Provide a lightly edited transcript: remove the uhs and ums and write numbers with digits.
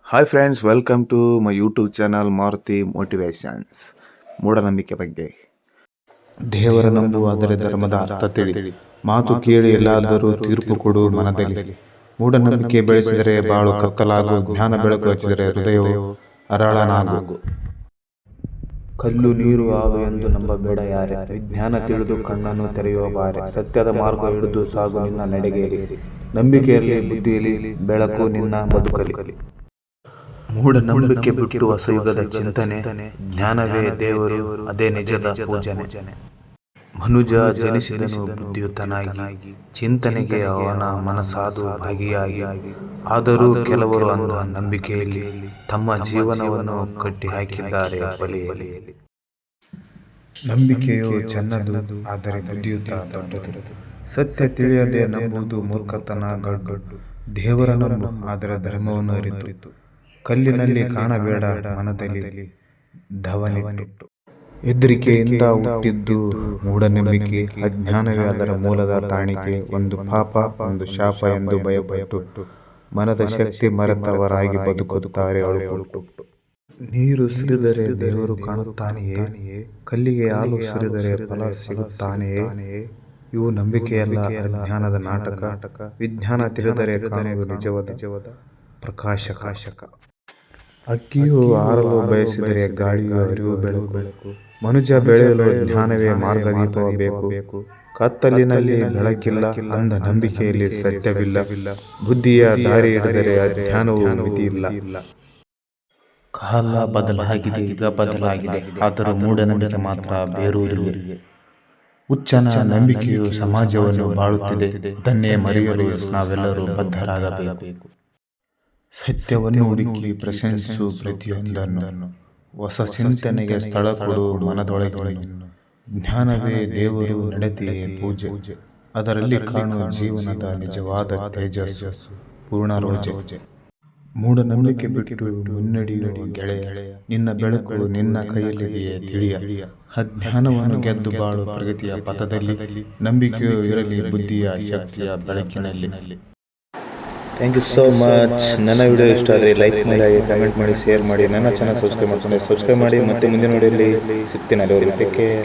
Hi friends, welcome to my YouTube channel Maruti motivations. ಮೂಢನಂಬಿಕೆ ಬಗ್ಗೆ. ದೇವರ ನಂಬು, ಆದರೆ ಧರ್ಮದ ಅರ್ಥ ತಿಳಿ. ಮಾತು ಕೇಳಿ ಎಲ್ಲಾದರೂ ತೀರ್ಪು ಕೊಡು ಮನದಲ್ಲಿ. ಮೂಢನಂಬಿಕೆ ಬೆಳೆಸಿದರೆ ಬಾಳು ಕತ್ತಲಾಗು, ಜ್ಞಾನ ಬೆಳಕು ಹಚ್ಚಿದರೆ ಹೃದಯವು ಅರಳನಾಗು. ಕಲ್ಲು ನೀರು ಹಾಲು ಎಂದು ನಂಬಬೇಡ ಯಾರೇ, ವಿಜ್ಞಾನ ತಿಳಿದು ಕಣ್ಣನ್ನು ತೆರೆಯುವ ಬಾರೆ. ಸತ್ಯದ ಮಾರ್ಗ ಹಿಡಿದು ಸಾಗು ನಿನ್ನ ನಡೆಗೆಯಲ್ಲಿ, ನಂಬಿಕೆಯಲ್ಲಿ ಬುದ್ಧಿಯಲ್ಲಿ ಬೆಳಕು ನಿನ್ನ ಬದುಕಲಿ. ಮೂಢನಂಬಿಕೆ ಬಿಟ್ಟು ಹೊಸಯುಗದ ಚಿಂತನೆ, ಜ್ಞಾನವೇ ದೇವರು, ಅದೇ ನಿಜದ ಪೂಜನೆ. ಮನುಜ ಜನಿಸಿದನು ಬುದ್ಧಿಯುತನಾಗಿ, ಚಿಂತನೆಗೆ ಅವನ ಮನಸಾದು ಭಾಗಿಯಾಗಿ. ಆದರೂ ಕೆಲವರು ಅಂದ ನಂಬಿಕೆಯಲ್ಲಿ ತಮ್ಮ ಜೀವನವನ್ನು ಕಟ್ಟಿ ಹಾಕಿದ್ದಾರೆ ಬಲಿಯಲ್ಲಿ. ನಂಬಿಕೆಯು ಚೆನ್ನದು, ಆದರೆ ಬುದ್ಧಿಯುತ ದೊಡ್ಡದು. ಸತ್ಯ ತಿಳಿಯದೆ ನಂಬುವುದು ಮೂರ್ಖತನ ಗಡ್ಡು. ದೇವರ ನಂಬು, ಆದರೆ ಧರ್ಮವನ್ನು ಅರಿತು. ಕಲ್ಲಿನಲ್ಲಿ ಕಾಣಬೇಡ ಮನದಲ್ಲಿ ಧವನಿಟ್ಟು. ಹೆದರಿಕೆಯಿಂದ ಹುಟ್ಟಿದ್ದು ಮೂಢನಂಬಿಕೆ, ಅಜ್ಞಾನವೇ ಅದರ ಮೂಲದ ತಾಣಿಕೆ. ಒಂದು ಪಾಪ, ಒಂದು ಶಾಪ ಎಂದು ಭಯಪಟ್ಟು ಮನದ ಶಕ್ತಿ ಮರೆತವರಾಗಿ ಬದುಕುತ್ತಾರೆ ಅಳುಕೊಟ್ಟು. ನೀರು ಸುರಿದರೆ ದೇವರು ಕಾಣುತ್ತಾನೆಯೇ, ಕಲ್ಲಿಗೆ ಹಾಲು ಸುರಿದರೆ ಫಲ ಸಿಗುತ್ತಾನೆಯೇ? ಇವು ನಂಬಿಕೆಯಲ್ಲ, ಅಜ್ಞಾನದ ನಾಟಕ. ವಿಜ್ಞಾನ ತಿಳಿದರೆ ಕಾಣುವುದು ನಿಜವಾದ ಪ್ರಕಾಶಕ. ಅಕ್ಕಿಯು ಹಾರಲು ಬಯಸಿದರೆ ಗಾಳಿಯು ಅರಿವು ಬೆಳಕು. ಮನುಜ ಬೆಳೆಯಲು ಜ್ಞಾನವೇ ಮಾರ್ಗದೀಪವ ಬೇಕು. ಕತ್ತಲಿನಲ್ಲಿ ಬೆಳಕಿಲ್ಲ, ಅಂದ ನಂಬಿಕೆಯಲ್ಲಿ ಸತ್ಯವಿಲ್ಲ. ಬುದ್ಧಿಯ ದಾರಿ ಹಿಡಿದರೆ ಅಜ್ಞಾನವು ಮಿತಿಯಿಲ್ಲ. ಕಾಲ ಬದಲಾಗಿದೆ, ಈಗ ಬದಲಾಗಿದೆ, ಆದರೂ ಮೂಢನಂಬಿಕೆ ಮಾತ್ರ ಬೇರೂರಿದೆ. ಹುಚ್ಚನ ನಂಬಿಕೆಯು ಸಮಾಜವನ್ನು ಬಾಳುತ್ತಿದೆ, ಅದನ್ನೇ ಮರೆಯಲು ನಾವೆಲ್ಲರೂ ಬದ್ಧರಾಗಬೇಕು. ಸತ್ಯವನ್ನು ಹುಡುಕಿ ಪ್ರಶಂಸಿಸು ಪ್ರತಿಯೊಂದನ್ನು, ಹೊಸ ಚಿಂತನೆಗೆ ಸ್ಥಳ ಕೊಡು ಮನದೊಳಗೆ. ಜ್ಞಾನವೇ ದೇವರು, ನಡತೆಯೇ ಪೂಜೆ, ಅದರಲ್ಲಿ ಕಾಣುವ ಜೀವನದ ನಿಜವಾದ ತೇಜಸ್ಸು, ಪೂರ್ಣ ರೋಜೆ. ಮೂಢನಂಬಿಕೆ ಬಿಟ್ಟು ಮುನ್ನಡೆಯುವ ಗೆಳೆಯ, ನಿನ್ನ ಬೆಳಕು ನಿನ್ನ ಕೈಯಲ್ಲಿದೆಯೇ ತಿಳಿಯ. ಅಜ್ಞಾನವನ್ನು ಗೆದ್ದು ಬಾಳು ಪ್ರಗತಿಯ ಪಥದಲ್ಲಿ. ನಂಬಿಕೆಯೂ ಇರಲಿ ಬುದ್ಧಿಯ ಶಕ್ತಿಯ ಬೆಳಕಿನಲ್ಲಿ. Thank you so much. ನನ್ನ ವಿಡಿಯೋ ಇಷ್ಟ ಆದರೆ ಲೈಕ್ ಮಾಡಿ, ಕಮೆಂಟ್ ಮಾಡಿ, ಶೇರ್ ಮಾಡಿ. ನನ್ನ ಚಾನಲ್ ಸಬ್ಸ್ಕ್ರೈಬ್ ಮಾಡಿ. ಮತ್ತೆ ಮುಂದಿನ ವಿಡಿಯೋಲಿ ಸಿಗ್ತೀನಿ. ಅಲ್ಲಿವರೆಗೆ ಟೇಕ್ ಕೇರ್.